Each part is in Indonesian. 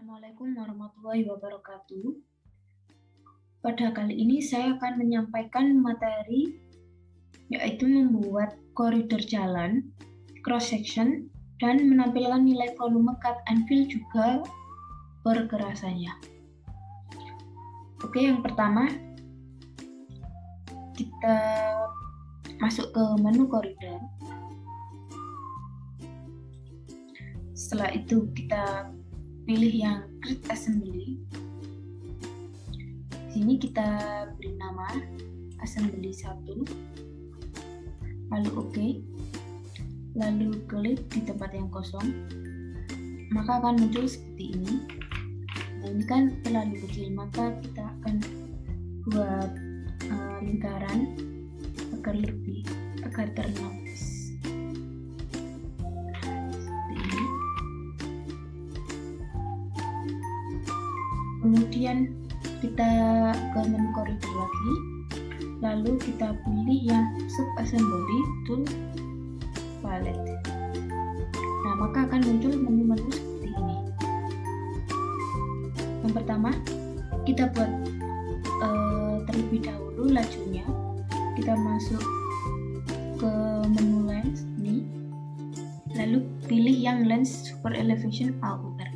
Assalamualaikum warahmatullahi wabarakatuh. Pada kali ini saya akan menyampaikan materi yaitu membuat koridor jalan, cross section, dan menampilkan nilai volume cut and fill juga pergerasannya. Oke, yang pertama kita masuk ke menu koridor. Setelah itu kita pilih yang Create Assembly. Di sini kita beri nama Assembly 1, lalu OK, lalu klik di tempat yang kosong, maka akan muncul seperti ini. Nah, ini kan terlalu kecil, maka kita akan buat lingkaran agar ternotis. Kemudian kita ke menu koridor lagi, lalu kita pilih yang sub assembly tool palette. Nah, maka akan muncul menu-menu seperti ini. Yang pertama, kita buat terlebih dahulu lajunya. Kita masuk ke menu lens ini, lalu pilih yang lens super elevation outer.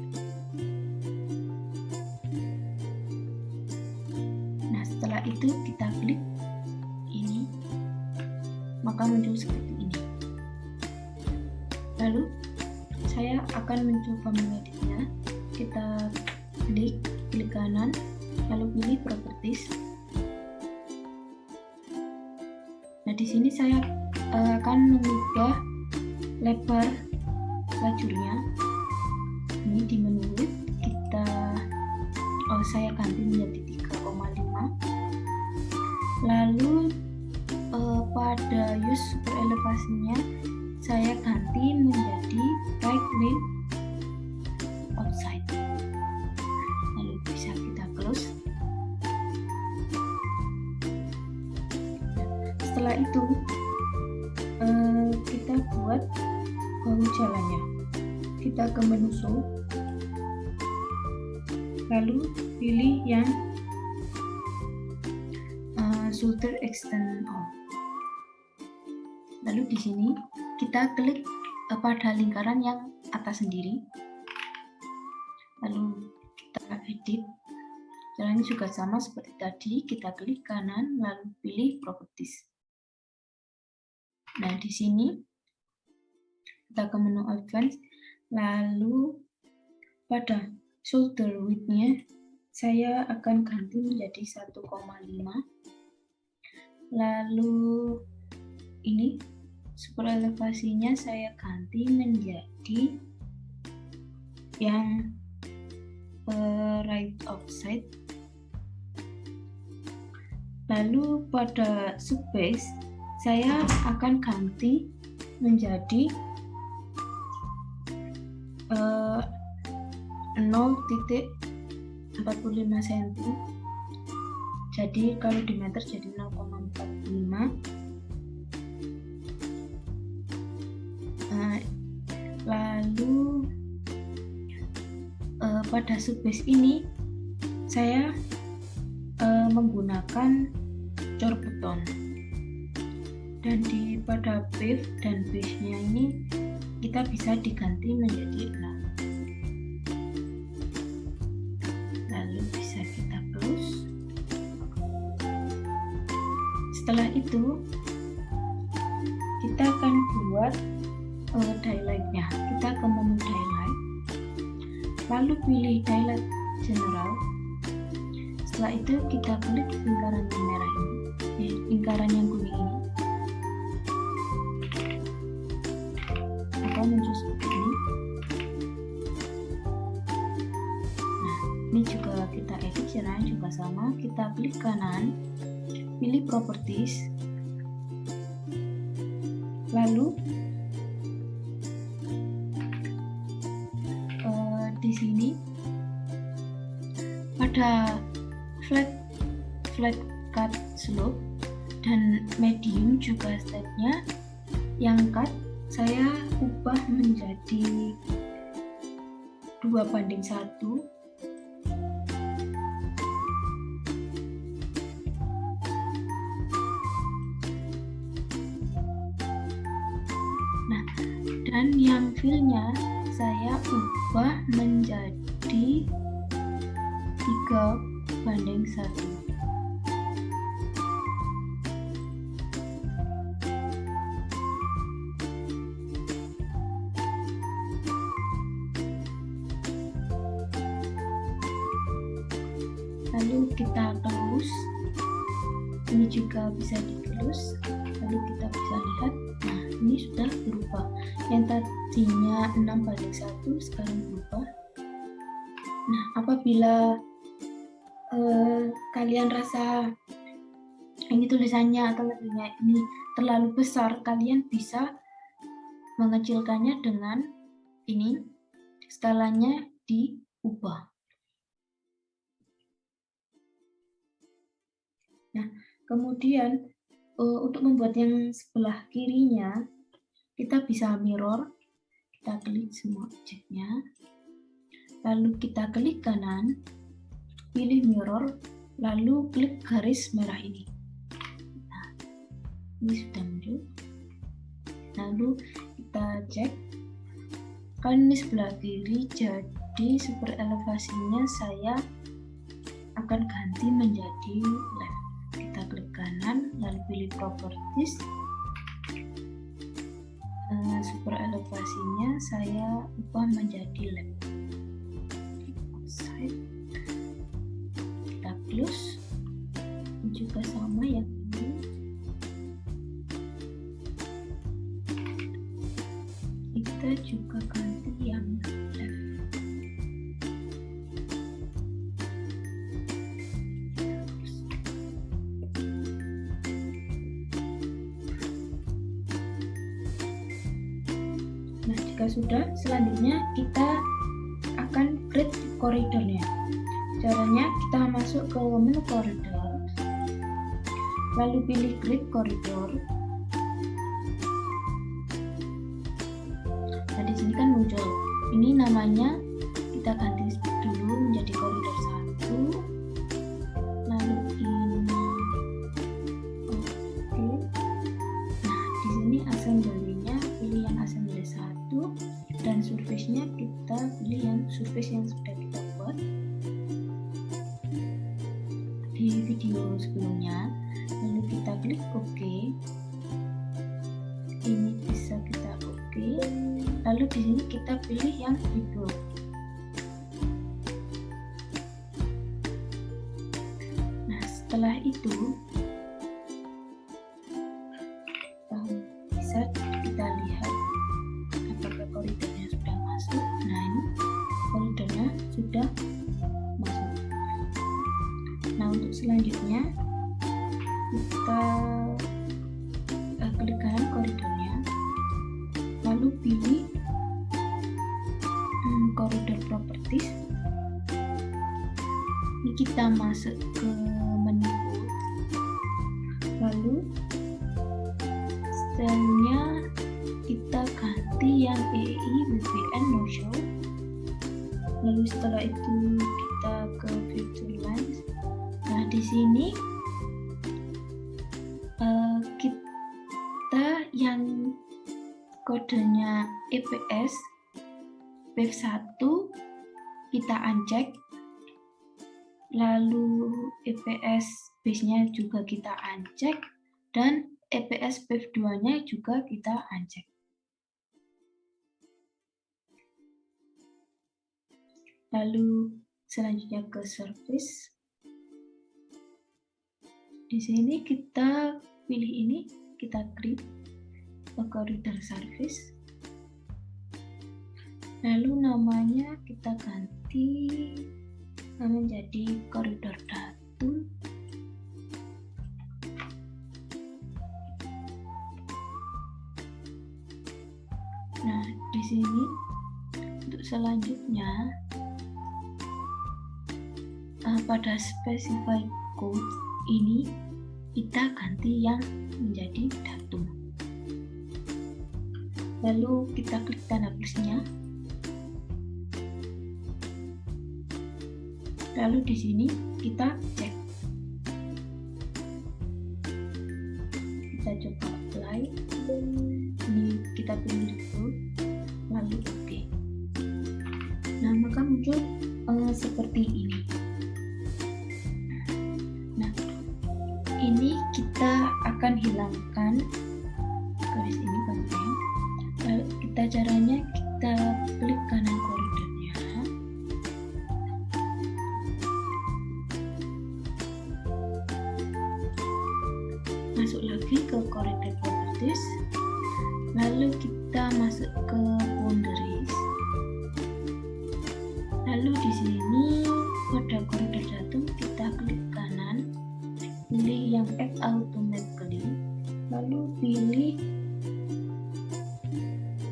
Setelah itu kita klik ini, maka muncul seperti ini. Lalu saya akan mencoba mengeditnya. Kita klik kanan, lalu pilih properties. Nah, di sini saya akan mengubah lebar lajurnya. Ini di menu width saya ganti menjadi 3,5. Lalu pada use super elevasinya saya ganti menjadi right wing outside. Lalu bisa kita close. Setelah itu kita buat bahu jalannya. Kita ke menu show, lalu pilih yang shoulder extend on. Lalu di sini kita klik pada lingkaran yang atas sendiri. Lalu kita edit. Caranya juga sama seperti tadi, kita klik kanan lalu pilih properties. Nah, di sini kita ke menu advance, lalu pada shoulder width-nya saya akan ganti menjadi 1,5. Lalu ini super elevasinya saya ganti menjadi yang right outside. Lalu pada subbase saya akan ganti menjadi 0,45 cm. Jadi kalau di meter jadi 0,45. Lalu pada subbase ini saya menggunakan core button, dan pada beef dan base-nya ini kita bisa diganti menjadi 6. Lalu bisa kita close. Setelah itu kita akan buat daylight-nya. Kita ke menu daylight, lalu pilih daylight general. Setelah itu kita klik lingkaran yang merah ini, lingkaran yang kuning ini, maka muncul seperti ini. Nah, ini juga kita edit, caranya juga sama. Kita klik kanan, pilih properties, lalu di sini pada flat cut slope dan medium juga stepnya, yang cut saya ubah menjadi 2:1 Dan yang filenya saya ubah menjadi 3:1. Lalu kita close. Ini juga bisa di-close. Lalu kita bisa lihat, nah ini sudah berubah. Yang tadinya 6:1 sekarang berubah. Nah, apabila kalian rasa ini tulisannya atau levelnya ini terlalu besar, kalian bisa mengecilkannya dengan ini, skalanya diubah. Nah, kemudian untuk membuat yang sebelah kirinya, kita bisa mirror. Kita klik semua objeknya, lalu kita klik kanan, pilih mirror, lalu klik garis merah ini. Nah, ini sudah muncul. Lalu kita cek, kan ini sebelah kiri, jadi super elevasinya saya akan ganti menjadi left. Kita klik kanan, lalu pilih properties. Super elevasinya saya ubah menjadi left. Offside. Kita close. Ini juga sama yang ini. Kita juga ganti yang left. Nah, jika sudah, selanjutnya kita akan create koridornya. Caranya kita masuk ke menu koridor, lalu pilih create koridor. Nah, di sini kan muncul. Ini namanya kita ganti dulu menjadi koridor 1. Lalu ini. Oke. Nah, di sini assembly-nya pilih yang assembly 1 dan surface-nya kita pilih yang surface yang sudah kita buat di video sebelumnya. Lalu kita klik OK. Ini bisa kita OK. Lalu di sini kita pilih yang rebuild. Nah, setelah itu bisa kita lihat apakah koridornya sudah masuk. Nah, ini koridornya sudah masuk. Nah, untuk selanjutnya kita klik kanan koridornya, lalu pilih koridor properties. Ini kita masuk ke menu, lalu stylenya kita ganti yang EI WBN no show. Lalu setelah itu kita ke feature lines. Nah, di sini kita yang kodenya EPS wave 1 kita uncheck, lalu EPS base-nya juga kita uncheck, dan EPS wave 2-nya juga kita uncheck. Lalu selanjutnya ke surface. Di sini kita pilih ini, kita klik ke koridor surface. Lalu namanya kita ganti menjadi koridor datum. Nah, di sini untuk selanjutnya pada specify code ini kita ganti yang menjadi datum. Lalu kita klik tanda plusnya. Lalu di sini kita cek. Kita coba apply. Ini kita pilih dulu. seperti ini. Nah, ini kita akan hilangkan garis ini bagian. Caranya kita klik kanan koridornya, masuk lagi ke koridor properties, lalu kita masuk ke boundaries, lalu di sini pada koridor 1 kita klik kanan, pilih yang add automatically, lalu pilih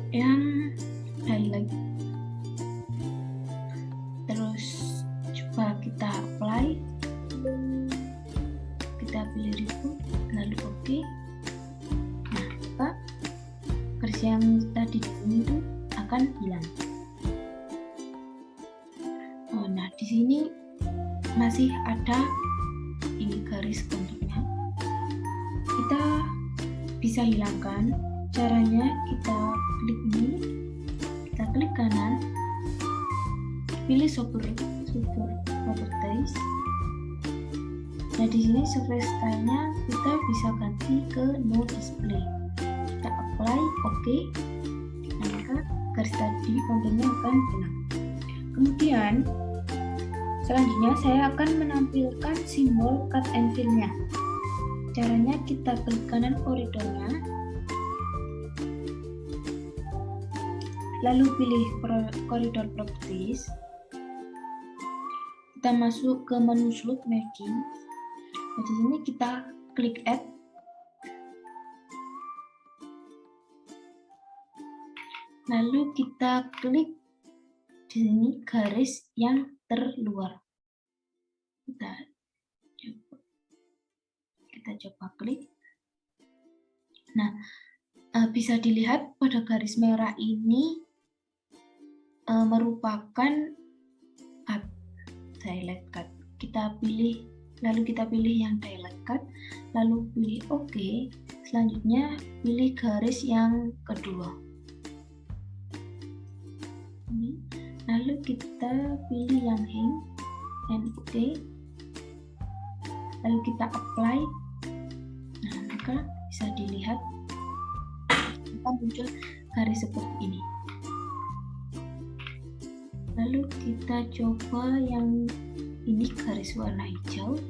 yang highlight, terus coba kita apply, kita pilih reboot, lalu oke. Nah, maka garis yang tadi di sini itu akan hilang. Nah, di sini masih ada ini garis konturnya, kita bisa hilangkan. Caranya kita klik ini, kita klik kanan, pilih super properties. Nah, di sini surface style-nya kita bisa ganti ke no display. Kita apply, oke. Nah, maka garis tadi konturnya akan hilang. Kemudian selanjutnya saya akan menampilkan simbol cut and fill-nya. Caranya kita klik kanan koridornya, lalu pilih koridor properties, kita masuk ke menu slot making. Nah, di sini kita klik add, lalu kita klik di sini garis yang terluar, kita coba klik. Nah, bisa dilihat pada garis merah ini merupakan cut, highlight cut. Kita pilih, lalu kita pilih yang highlight cut, lalu pilih OK. Selanjutnya pilih garis yang kedua. Ini. Lalu kita pilih yang hang and OK. Lalu kita apply. Nah, maka bisa dilihat akan muncul garis seperti ini. Lalu kita coba yang ini garis warna hijau,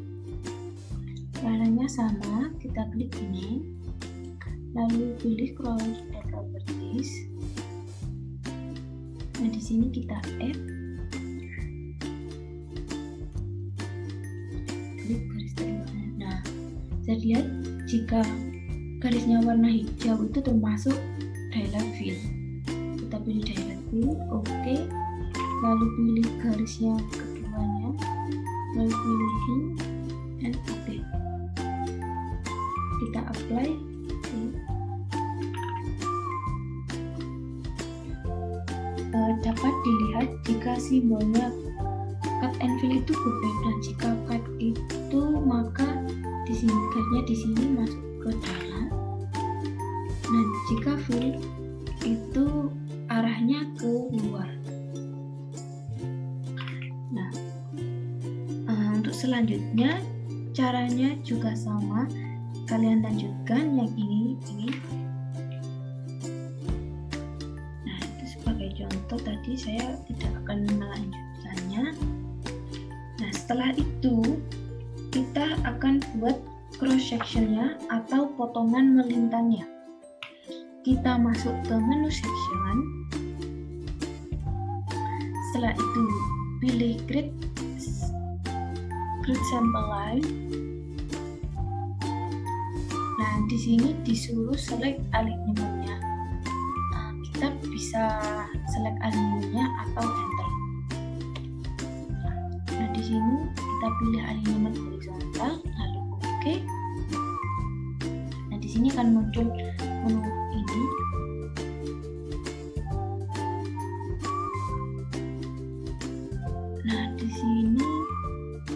warnanya sama, kita klik ini, lalu pilih koridor properties. Nah, di sini kita add, klik garis terluar. Nah, bisa dilihat jika garisnya warna hijau itu termasuk highlight fill. Kita pilih highlight fill, oke. Lalu pilih garis yang keduanya, lalu pilih hang and oke. Kita apply. Dapat dilihat jika simbolnya cut and fill itu berbeda. Jika cut itu maka di sini garisnya di sini masuk ke dalam. Nah, jika fill itu arahnya ke luar. Nah, untuk selanjutnya caranya juga sama, kalian lanjutkan yang ini. Nah, itu sebagai contoh, tadi saya tidak akan melanjutkannya. Nah, setelah itu kita akan buat cross sectionnya atau potongan melintangnya. Kita masuk ke menu section, setelah itu pilih create sample line. Nah, di sini disuruh select alignment-nya. Kita bisa select alignment-nya atau enter. Nah, di sini kita pilih alignment horizontal, lalu oke. Nah, di sini akan muncul menu ini. Nah, di sini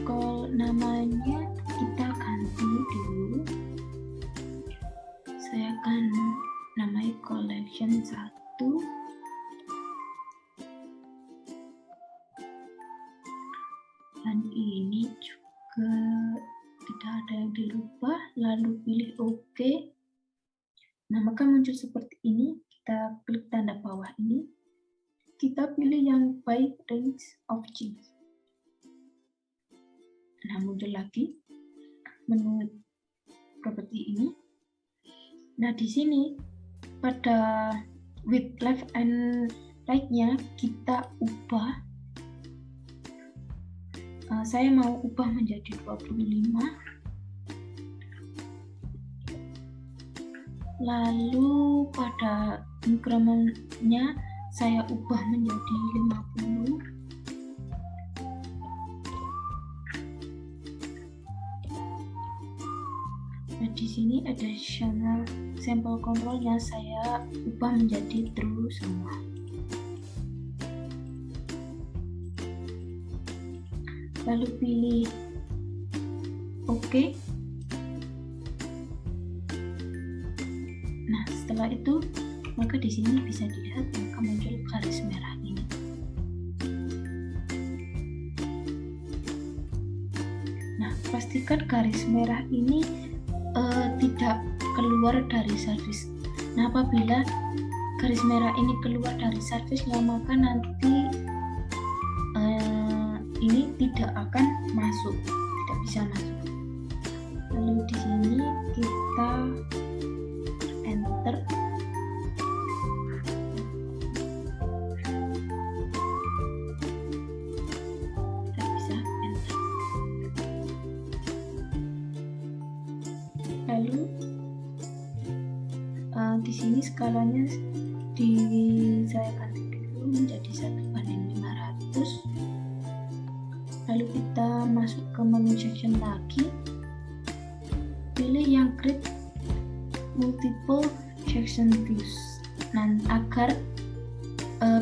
kalau namanya kita ganti dulu. Saya akan namai collection 1. dan ini juga tidak ada yang dirubah, lalu pilih OK. Nah, maka muncul seperti ini. Kita klik tanda bawah ini, kita pilih yang by range of change. Nah, muncul lagi menu properti ini. Nah, di sini pada width left and right-nya kita ubah. Saya mau ubah menjadi 25. Lalu pada increment-nya saya ubah menjadi 50. Nah, di sini additional sampel control-nya saya ubah menjadi true semua. Lalu pilih OK. Nah, setelah itu maka di sini bisa dilihat maka muncul garis merah ini. Nah, pastikan garis merah ini tidak keluar dari service. Nah, apabila garis merah ini keluar dari service-nya maka nanti ini tidak akan masuk, tidak bisa masuk. Lalu di sini kita enter. Kita bisa enter. Lalu di sini skalanya saya ganti dulu menjadi 1:500. Lalu kita masuk ke menu section lagi, pilih yang create multiple section views. Nah, agar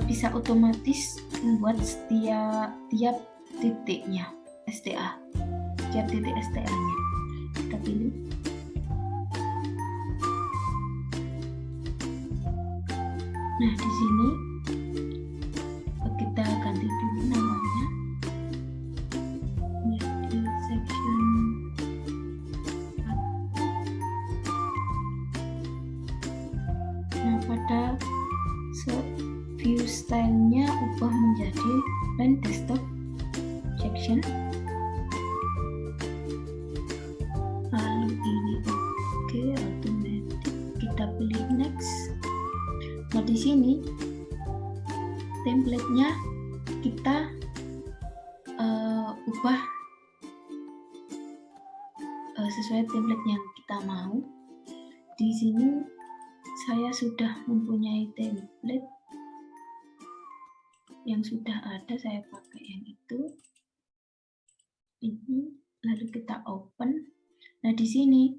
bisa otomatis membuat tiap titiknya STA, tiap titik STA-nya. Kita pilih. Nah, di sini kita ganti dulu namanya menjadi section 4. Nah, pada view style-nya ubah menjadi line desktop section. Lalu ini oke, automatic. Kita pilih next. Nah, di sini template-nya kita ubah sesuai template yang kita mau. Di sini saya sudah mempunyai template yang sudah ada, saya pakai yang itu. Ini lalu kita open. Nah, di sini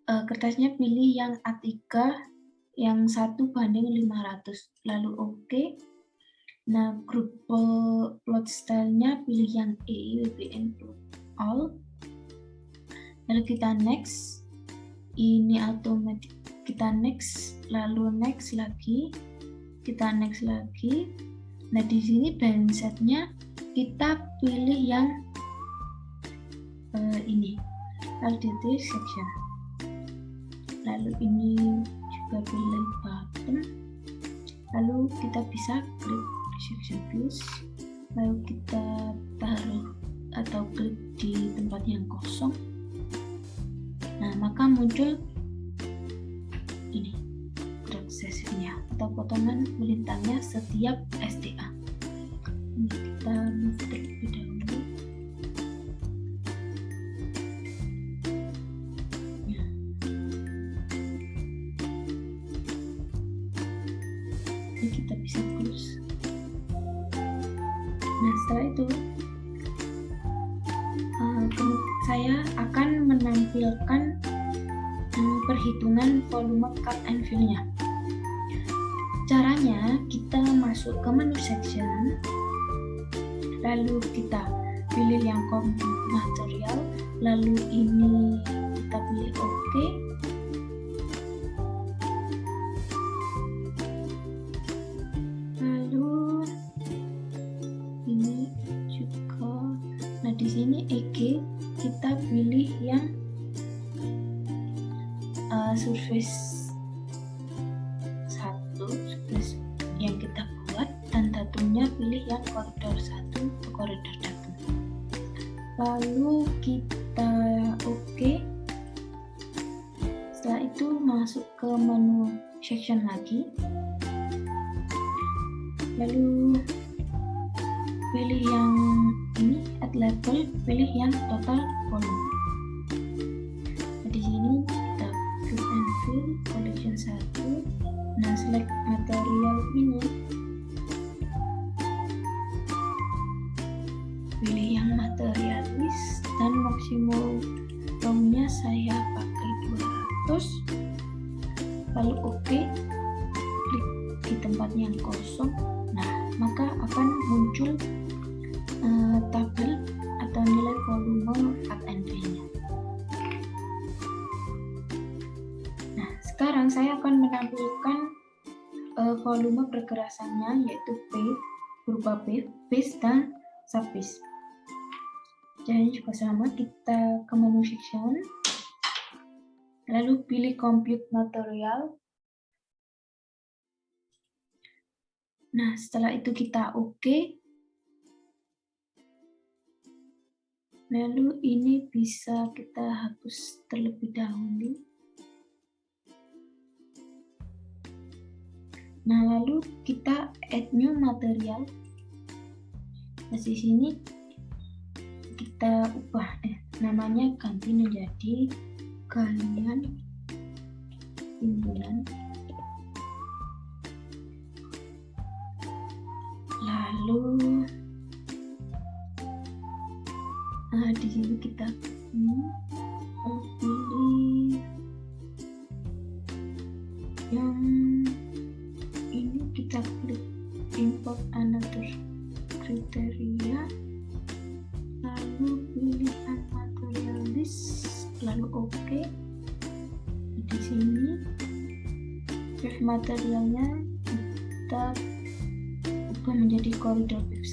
kertasnya pilih yang A3 yang 1:500, lalu OK. Nah, grup plot style-nya pilih yang EIWBN all. Lalu kita next. Ini automatic, kita next, lalu next lagi, kita next lagi. Nah, di sini band set-nya kita pilih yang ini, LDT section. Lalu ini juga pilih button. Lalu kita bisa klik section views. Lalu kita taruh atau klik di tempat yang kosong. Nah, maka muncul ini drag session-nya atau potongan melintangnya setiap STA. Ini kita move terlebih dahulu. Ini kita bisa close. Nah, setelah itu saya akan menampilkan perhitungan volume cut and fill-nya. Caranya kita masuk ke menu section, lalu kita pilih yang complete material, lalu ini kita pilih OK. Lalu ini juga Nah, di sini EG kita pilih yang surface 1, surface yang kita buat, dan datumnya pilih yang koridor 1 ke koridor datum. Lalu kita oke. Setelah itu masuk ke menu section lagi, lalu pilih yang ini, add label, pilih yang total volume. Nah, di sini kita fill and fill collection 1. Nah, select material ini, pilih yang materialis, dan maksimum volume-nya saya pakai 200. Lalu oke, klik di tempat yang kosong. Nah, maka akan muncul tabel atau nilai volume cut and fill-nya. Nah, sekarang saya akan menampilkan volume pergerasannya, yaitu P berupa base dan subbase. Caranya juga sama, kita ke menu section, lalu pilih compute material. Nah, setelah itu kita oke. Lalu ini bisa kita hapus terlebih dahulu. Nah, lalu kita add new material. Nah, di sini kita ubah namanya, ganti menjadi galian timbunan. Lalu di sini kita pilih yang ini, kita klik import another kriteria, lalu pilih material list, lalu oke. Di sini save materialnya kita ubah menjadi koridor wave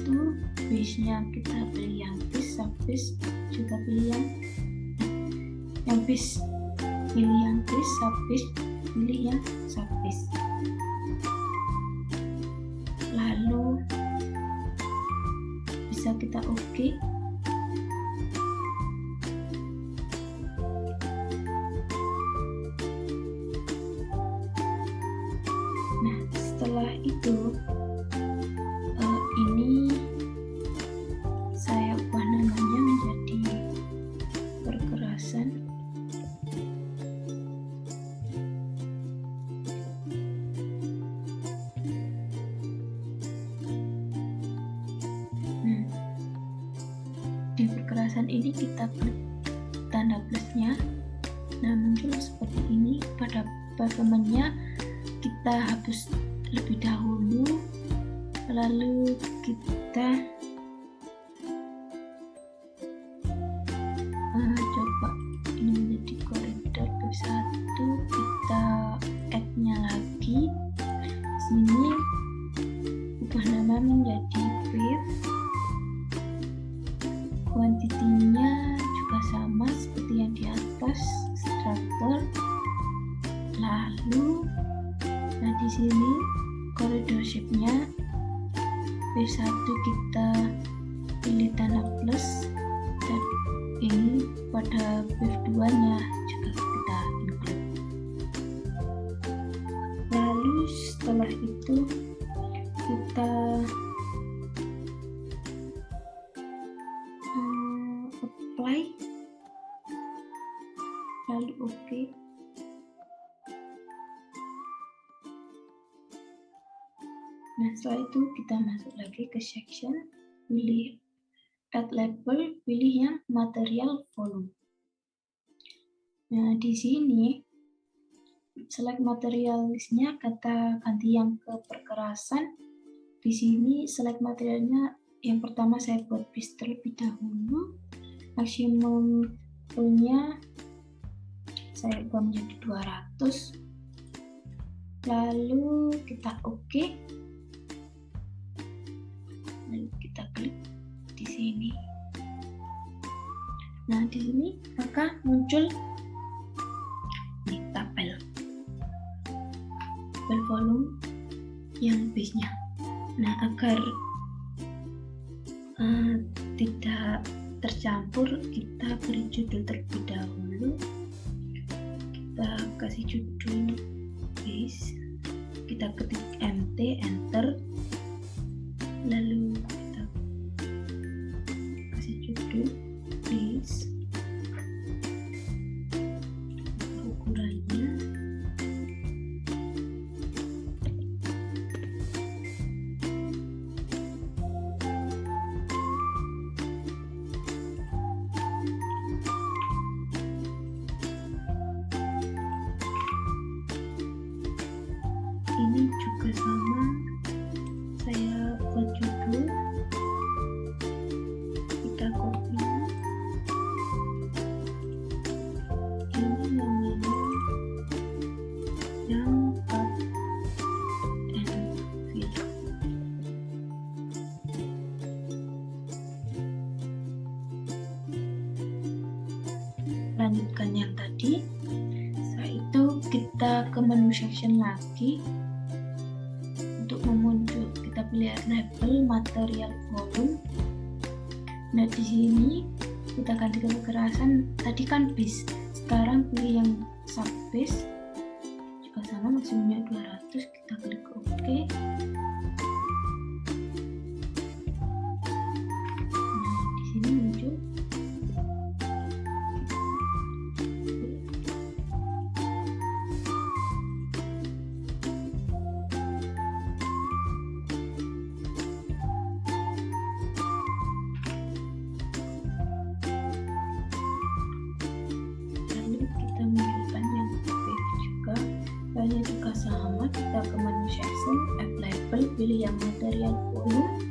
1, base-nya kita pilih yang base, subbase juga pilih yang base, pilih yang base, subbase pilih yang subbase. Lalu bisa kita oke. Nah, setelah itu ini saya ubah namanya menjadi pergerasan. Nah, di pergerasan ini kita klik tanda plusnya. Nah, muncul seperti ini. Pada performanya kita hapus terlebih dahulu, lalu kita coba ini menjadi koridor wave 1, kita add-nya lagi. Sini ubah nama menjadi wave, kuantitinya juga sama seperti yang di atas, structure. Lalu di sini koridor shape-nya wave 1 kita pilih tanda plus, dan ini pada wave 2 nya juga kita include. Lalu setelah itu kita apply, lalu oke. Nah, setelah itu kita masuk lagi ke section, pilih add label, pilih yang material volume. Nah, di sini select material listnya, kata ganti yang ke perkerasan. Di sini select materialnya, yang pertama saya buat base terlebih dahulu, maksimum volume-nya saya ubah menjadi 200. Lalu kita oke. Lalu kita klik di sini. Nah, di sini maka muncul nih, tabel volume yang base-nya. Nah, agar tidak tercampur, kita beri judul terlebih dahulu. Kita kasih judul base, kita ketik mt, enter, lalu kita kasih judul base, ukurannya ini juga sama, saya buat judul, kita copy, ini namanya yang cut and fill. Lanjutkan yang tadi. Setelah itu kita ke menu section lagi. Untuk memuncul, kita pilih label, material, volume. Nah, di sini kita ganti ke kekerasan. Tadi kan base, sekarang pilih yang sub base, juga sama, maksimumnya 200. Kita klik OK. Nah, di sini muncul. Kita munculkan yang wave juga, filenya juga sama, kita ke menu section, add label, pilih yang material, volume.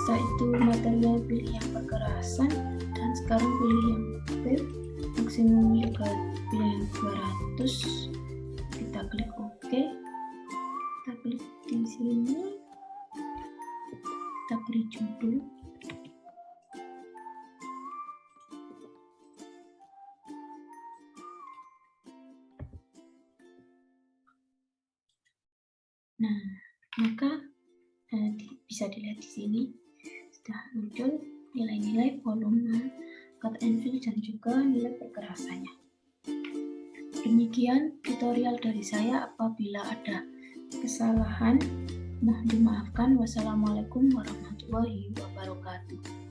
Setelah itu material pilih yang perkerasan, dan sekarang pilih yang wave, maksimum juga pilih yang 200. Kita klik OK. Kita klik di sini, kita beri judul. Nah, maka bisa dilihat di sini sudah muncul nilai-nilai volume, cut and fill, dan juga nilai perkerasannya. Demikian tutorial dari saya. Apabila ada kesalahan, mohon dimaafkan. Wassalamualaikum warahmatullahi wabarakatuh.